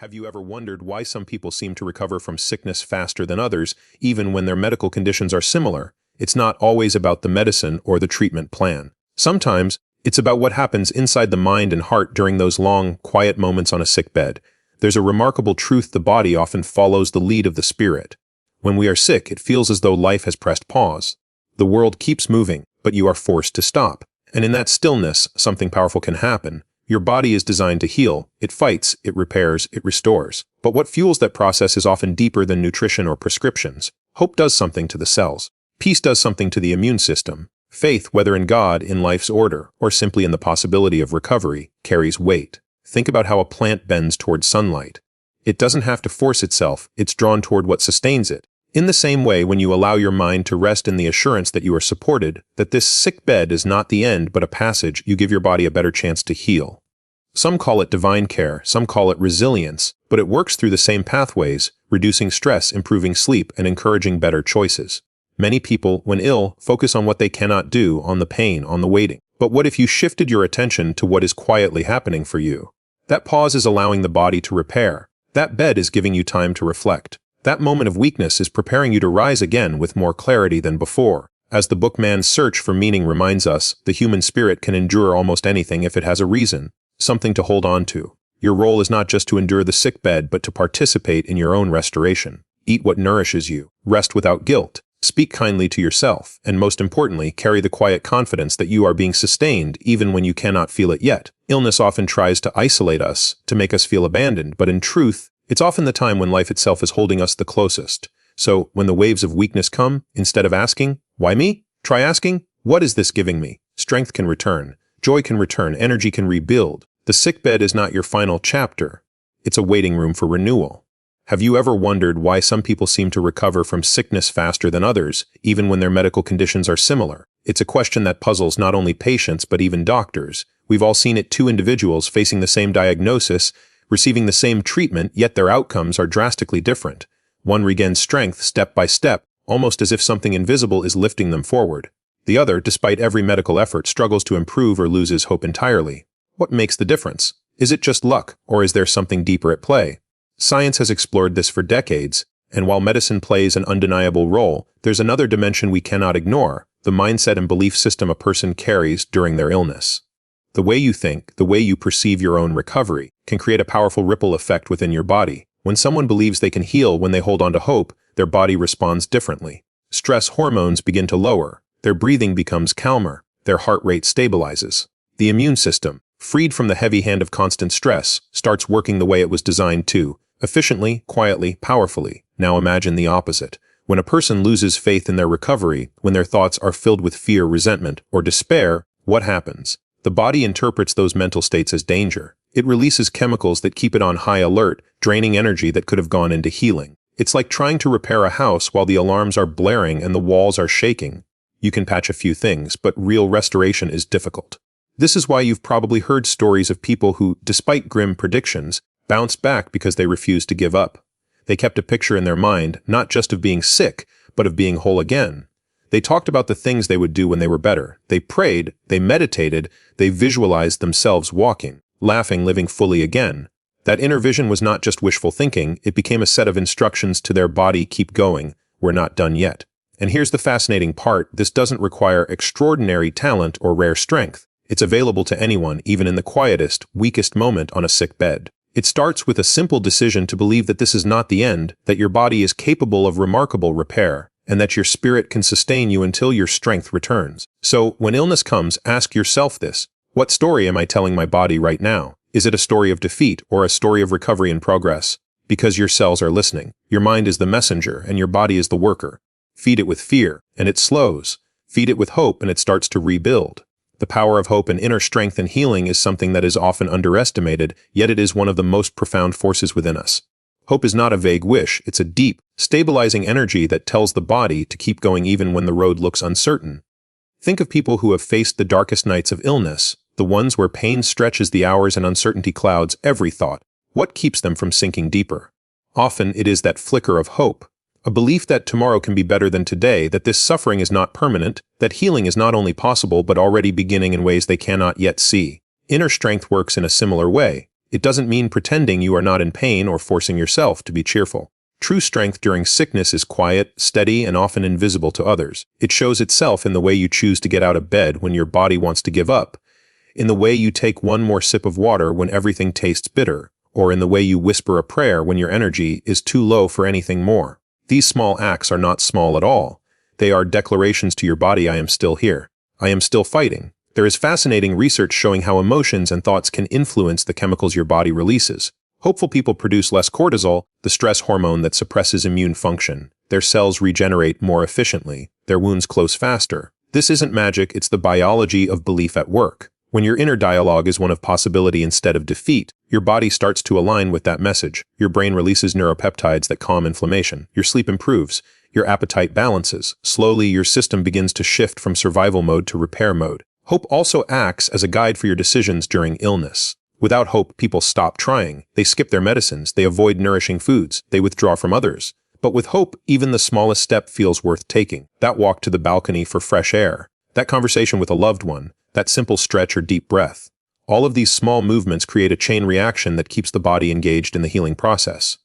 Have you ever wondered why some people seem to recover from sickness faster than others, even when their medical conditions are similar? It's not always about the medicine or the treatment plan. Sometimes, it's about what happens inside the mind and heart during those long, quiet moments on a sick bed. There's a remarkable truth: the body often follows the lead of the spirit. When we are sick, it feels as though life has pressed pause. The world keeps moving, but you are forced to stop. And in that stillness, something powerful can happen. Your body is designed to heal. It fights, it repairs, it restores. But what fuels that process is often deeper than nutrition or prescriptions. Hope does something to the cells. Peace does something to the immune system. Faith, whether in God, in life's order, or simply in the possibility of recovery, carries weight. Think about how a plant bends toward sunlight. It doesn't have to force itself, it's drawn toward what sustains it. In the same way, when you allow your mind to rest in the assurance that you are supported, that this sick bed is not the end but a passage, you give your body a better chance to heal. Some call it divine care, some call it resilience, but it works through the same pathways, reducing stress, improving sleep, and encouraging better choices. Many people, when ill, focus on what they cannot do, on the pain, on the waiting. But what if you shifted your attention to what is quietly happening for you? That pause is allowing the body to repair. That bed is giving you time to reflect. That moment of weakness is preparing you to rise again with more clarity than before. As the book Man's Search for Meaning reminds us, the human spirit can endure almost anything if it has a reason, something to hold on to. Your role is not just to endure the sick bed, but to participate in your own restoration. Eat what nourishes you. Rest without guilt. Speak kindly to yourself, and most importantly, carry the quiet confidence that you are being sustained even when you cannot feel it yet. Illness often tries to isolate us, to make us feel abandoned, but in truth, it's often the time when life itself is holding us the closest. So, when the waves of weakness come, instead of asking, "Why me?" try asking, "What is this giving me?" Strength can return, joy can return, energy can rebuild. The sick bed is not your final chapter. It's a waiting room for renewal. Have you ever wondered why some people seem to recover from sickness faster than others, even when their medical conditions are similar? It's a question that puzzles not only patients but even doctors. We've all seen it: two individuals facing the same diagnosis, receiving the same treatment, yet their outcomes are drastically different. One regains strength step by step, almost as if something invisible is lifting them forward. The other, despite every medical effort, struggles to improve or loses hope entirely. What makes the difference? Is it just luck, or is there something deeper at play? Science has explored this for decades, and while medicine plays an undeniable role, there's another dimension we cannot ignore: the mindset and belief system a person carries during their illness. The way you think, the way you perceive your own recovery, can create a powerful ripple effect within your body. When someone believes they can heal when they hold on to hope, their body responds differently. Stress hormones begin to lower, their breathing becomes calmer, their heart rate stabilizes. The immune system, freed from the heavy hand of constant stress, starts working the way it was designed to: efficiently, quietly, powerfully. Now imagine the opposite. When a person loses faith in their recovery, when their thoughts are filled with fear, resentment, or despair, what happens? The body interprets those mental states as danger. It releases chemicals that keep it on high alert, draining energy that could have gone into healing. It's like trying to repair a house while the alarms are blaring and the walls are shaking. You can patch a few things, but real restoration is difficult. This is why you've probably heard stories of people who, despite grim predictions, bounced back because they refused to give up. They kept a picture in their mind, not just of being sick, but of being whole again. They talked about the things they would do when they were better. They prayed, they meditated, they visualized themselves walking, laughing, living fully again. That inner vision was not just wishful thinking, it became a set of instructions to their body: keep going, we're not done yet. And here's the fascinating part: this doesn't require extraordinary talent or rare strength. It's available to anyone, even in the quietest, weakest moment on a sick bed. It starts with a simple decision to believe that this is not the end, that your body is capable of remarkable repair, and that your spirit can sustain you until your strength returns. So, when illness comes, ask yourself this: what story am I telling my body right now? Is it a story of defeat or a story of recovery in progress? Because your cells are listening. Your mind is the messenger, and your body is the worker. Feed it with fear, and it slows. Feed it with hope, and it starts to rebuild. The power of hope and inner strength and healing is something that is often underestimated, yet it is one of the most profound forces within us. Hope is not a vague wish, it's a deep, stabilizing energy that tells the body to keep going even when the road looks uncertain. Think of people who have faced the darkest nights of illness, the ones where pain stretches the hours and uncertainty clouds every thought. What keeps them from sinking deeper? Often it is that flicker of hope, a belief that tomorrow can be better than today, that this suffering is not permanent, that healing is not only possible but already beginning in ways they cannot yet see. Inner strength works in a similar way. It doesn't mean pretending you are not in pain or forcing yourself to be cheerful. True strength during sickness is quiet, steady, and often invisible to others. It shows itself in the way you choose to get out of bed when your body wants to give up, in the way you take one more sip of water when everything tastes bitter, or in the way you whisper a prayer when your energy is too low for anything more. These small acts are not small at all. They are declarations to your body: I am still here. I am still fighting. There is fascinating research showing how emotions and thoughts can influence the chemicals your body releases. Hopeful people produce less cortisol, the stress hormone that suppresses immune function. Their cells regenerate more efficiently. Their wounds close faster. This isn't magic, it's the biology of belief at work. When your inner dialogue is one of possibility instead of defeat, your body starts to align with that message. Your brain releases neuropeptides that calm inflammation. Your sleep improves. Your appetite balances. Slowly, your system begins to shift from survival mode to repair mode. Hope also acts as a guide for your decisions during illness. Without hope, people stop trying. They skip their medicines. They avoid nourishing foods. They withdraw from others. But with hope, even the smallest step feels worth taking. That walk to the balcony for fresh air. That conversation with a loved one. That simple stretch or deep breath. All of these small movements create a chain reaction that keeps the body engaged in the healing process.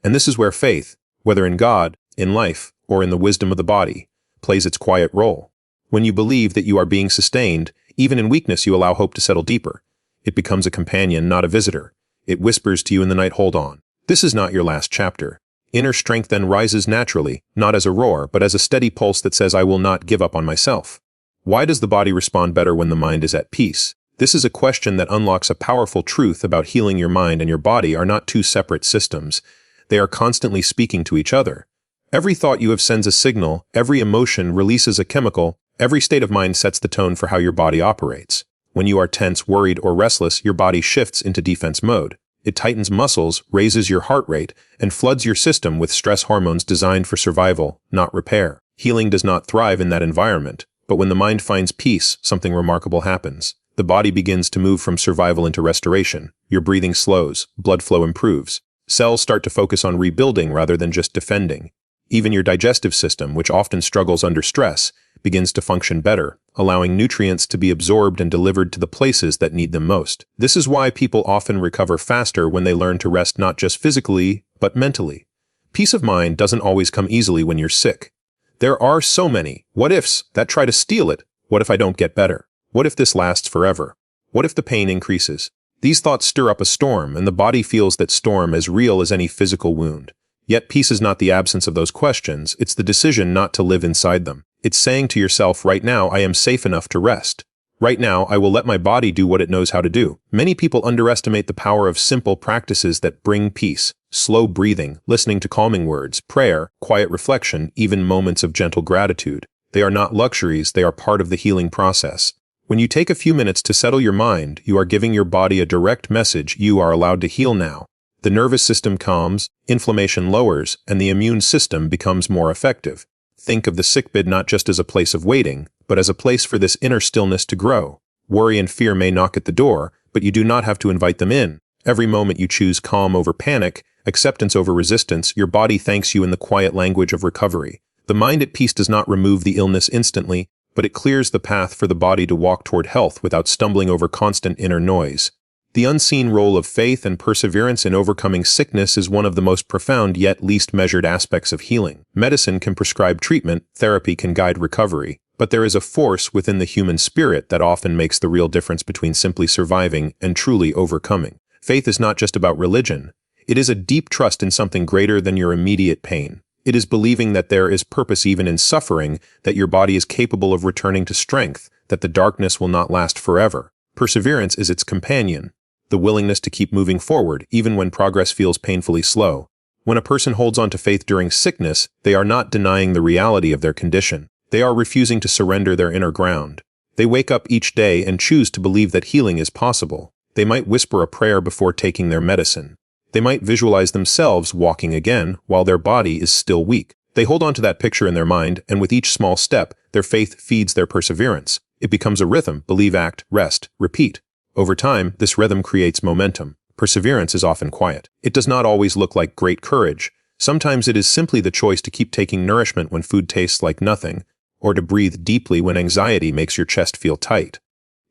And this is where faith, whether in God, in life, or in the wisdom of the body, plays its quiet role. When you believe that you are being sustained, even in weakness you allow hope to settle deeper. It becomes a companion, not a visitor. It whispers to you in the night, hold on. This is not your last chapter. Inner strength then rises naturally, not as a roar, but as a steady pulse that says, I will not give up on myself. Why does the body respond better when the mind is at peace? This is a question that unlocks a powerful truth about healing. Your mind and your body are not two separate systems. They are constantly speaking to each other. Every thought you have sends a signal, every emotion releases a chemical, every state of mind sets the tone for how your body operates. When you are tense, worried, or restless, your body shifts into defense mode. It tightens muscles, raises your heart rate, and floods your system with stress hormones designed for survival, not repair. Healing does not thrive in that environment. But when the mind finds peace, something remarkable happens. The body begins to move from survival into restoration. Your breathing slows, blood flow improves. Cells start to focus on rebuilding rather than just defending. Even your digestive system, which often struggles under stress, begins to function better, allowing nutrients to be absorbed and delivered to the places that need them most. This is why people often recover faster when they learn to rest not just physically, but mentally. Peace of mind doesn't always come easily when you're sick. There are so many what-ifs that try to steal it. What if I don't get better? What if this lasts forever? What if the pain increases? These thoughts stir up a storm, and the body feels that storm as real as any physical wound. Yet peace is not the absence of those questions, it's the decision not to live inside them. It's saying to yourself, right now I am safe enough to rest. Right now I will let my body do what it knows how to do. Many people underestimate the power of simple practices that bring peace. Slow breathing, listening to calming words, prayer, quiet reflection, even moments of gentle gratitude. They are not luxuries, they are part of the healing process. When you take a few minutes to settle your mind, you are giving your body a direct message: you are allowed to heal now. The nervous system calms, inflammation lowers, and the immune system becomes more effective. Think of the sickbed not just as a place of waiting, but as a place for this inner stillness to grow. Worry and fear may knock at the door, but you do not have to invite them in. Every moment you choose calm over panic, acceptance over resistance, your body thanks you in the quiet language of recovery. The mind at peace does not remove the illness instantly, but it clears the path for the body to walk toward health without stumbling over constant inner noise. The unseen role of faith and perseverance in overcoming sickness is one of the most profound yet least measured aspects of healing. Medicine can prescribe treatment, therapy can guide recovery, but there is a force within the human spirit that often makes the real difference between simply surviving and truly overcoming. Faith is not just about religion. It is a deep trust in something greater than your immediate pain. It is believing that there is purpose even in suffering, that your body is capable of returning to strength, that the darkness will not last forever. Perseverance is its companion, the willingness to keep moving forward even when progress feels painfully slow. When a person holds on to faith during sickness, they are not denying the reality of their condition. They are refusing to surrender their inner ground. They wake up each day and choose to believe that healing is possible. They might whisper a prayer before taking their medicine. They might visualize themselves walking again while their body is still weak. They hold on to that picture in their mind, and with each small step, their faith feeds their perseverance. It becomes a rhythm: believe, act, rest, repeat. Over time, this rhythm creates momentum. Perseverance is often quiet. It does not always look like great courage. Sometimes it is simply the choice to keep taking nourishment when food tastes like nothing, or to breathe deeply when anxiety makes your chest feel tight.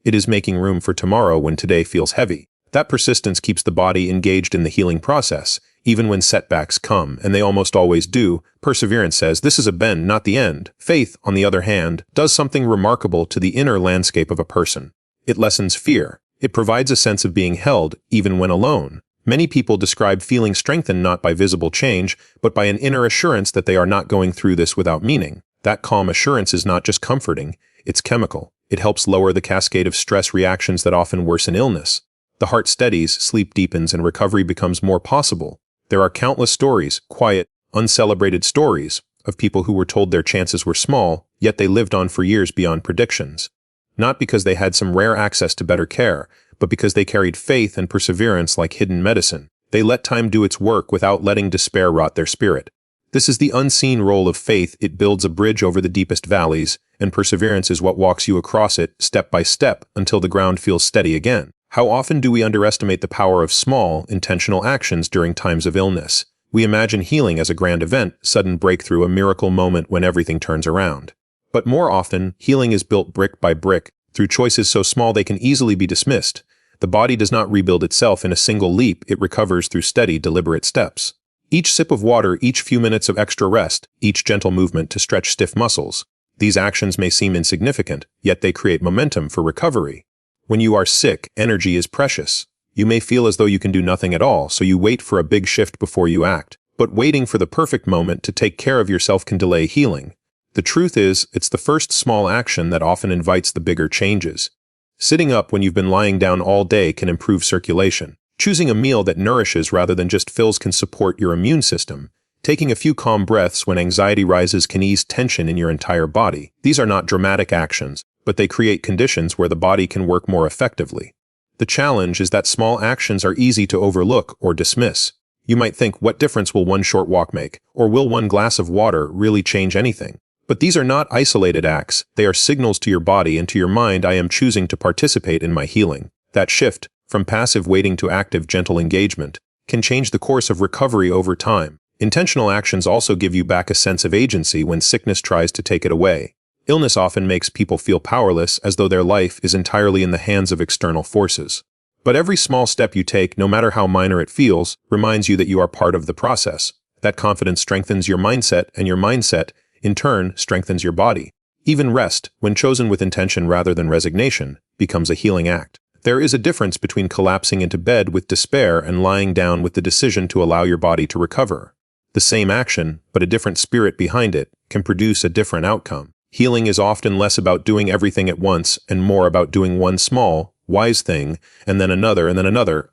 It is making room for tomorrow when today feels heavy. That persistence keeps the body engaged in the healing process, even when setbacks come, and they almost always do. Perseverance says, "This is a bend, not the end." Faith, on the other hand, does something remarkable to the inner landscape of a person. It lessens fear. It provides a sense of being held, even when alone. Many people describe feeling strengthened not by visible change, but by an inner assurance that they are not going through this without meaning. That calm assurance is not just comforting, it's chemical. It helps lower the cascade of stress reactions that often worsen illness. The heart steadies, sleep deepens, and recovery becomes more possible. There are countless stories, quiet, uncelebrated stories, of people who were told their chances were small, yet they lived on for years beyond predictions. Not because they had some rare access to better care, but because they carried faith and perseverance like hidden medicine. They let time do its work without letting despair rot their spirit. This is the unseen role of faith. It builds a bridge over the deepest valleys, and perseverance is what walks you across it, step by step, until the ground feels steady again. How often do we underestimate the power of small, intentional actions during times of illness? We imagine healing as a grand event, sudden breakthrough, a miracle moment when everything turns around. But more often, healing is built brick by brick, through choices so small they can easily be dismissed. The body does not rebuild itself in a single leap, it recovers through steady, deliberate steps. Each sip of water, each few minutes of extra rest, each gentle movement to stretch stiff muscles. These actions may seem insignificant, yet they create momentum for recovery. When you are sick, energy is precious. You may feel as though you can do nothing at all, so you wait for a big shift before you act. But waiting for the perfect moment to take care of yourself can delay healing. The truth is, it's the first small action that often invites the bigger changes. Sitting up when you've been lying down all day can improve circulation. Choosing a meal that nourishes rather than just fills can support your immune system. Taking a few calm breaths when anxiety rises can ease tension in your entire body. These are not dramatic actions, but they create conditions where the body can work more effectively. The challenge is that small actions are easy to overlook or dismiss. You might think, what difference will one short walk make? Or will one glass of water really change anything? But these are not isolated acts. They are signals to your body and to your mind. I am choosing to participate in my healing. That shift, from passive waiting to active, gentle engagement, can change the course of recovery over time. Intentional actions also give you back a sense of agency when sickness tries to take it away. Illness often makes people feel powerless, as though their life is entirely in the hands of external forces. But every small step you take, no matter how minor it feels, reminds you that you are part of the process. That confidence strengthens your mindset, and your mindset, in turn, strengthens your body. Even rest, when chosen with intention rather than resignation, becomes a healing act. There is a difference between collapsing into bed with despair and lying down with the decision to allow your body to recover. The same action, but a different spirit behind it, can produce a different outcome. Healing is often less about doing everything at once and more about doing one small, wise thing, and then another,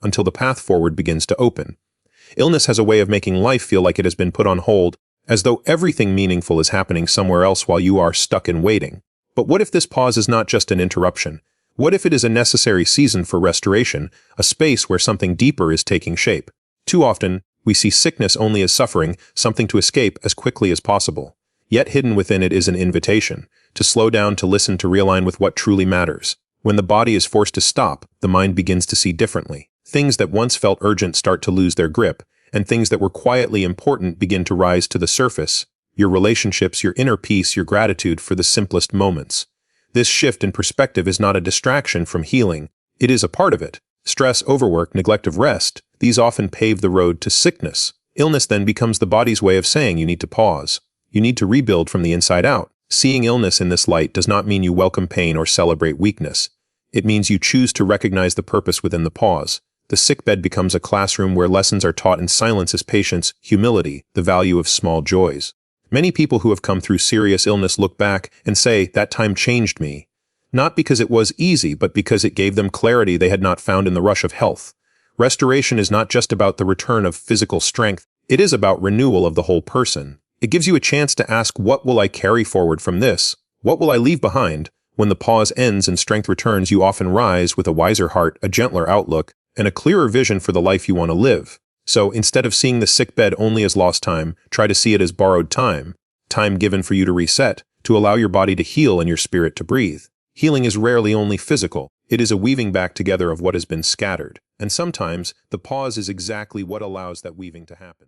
until the path forward begins to open. Illness has a way of making life feel like it has been put on hold, as though everything meaningful is happening somewhere else while you are stuck in waiting. But what if this pause is not just an interruption? What if it is a necessary season for restoration, a space where something deeper is taking shape? Too often, we see sickness only as suffering, something to escape as quickly as possible. Yet hidden within it is an invitation, to slow down, to listen, to realign with what truly matters. When the body is forced to stop, the mind begins to see differently. Things that once felt urgent start to lose their grip, and things that were quietly important begin to rise to the surface. Your relationships, your inner peace, your gratitude for the simplest moments. This shift in perspective is not a distraction from healing. It is a part of it. Stress, overwork, neglect of rest, these often pave the road to sickness. Illness then becomes the body's way of saying you need to pause. You need to rebuild from the inside out. Seeing illness in this light does not mean you welcome pain or celebrate weakness. It means you choose to recognize the purpose within the pause. The sickbed becomes a classroom where lessons are taught in silence as patience, humility, the value of small joys. Many people who have come through serious illness look back and say, that time changed me. Not because it was easy, but because it gave them clarity they had not found in the rush of health. Restoration is not just about the return of physical strength, it is about renewal of the whole person. It gives you a chance to ask, what will I carry forward from this? What will I leave behind? When the pause ends and strength returns, you often rise with a wiser heart, a gentler outlook, and a clearer vision for the life you want to live. So instead of seeing the sickbed only as lost time, try to see it as borrowed time, time given for you to reset, to allow your body to heal and your spirit to breathe. Healing is rarely only physical. It is a weaving back together of what has been scattered. And sometimes, the pause is exactly what allows that weaving to happen.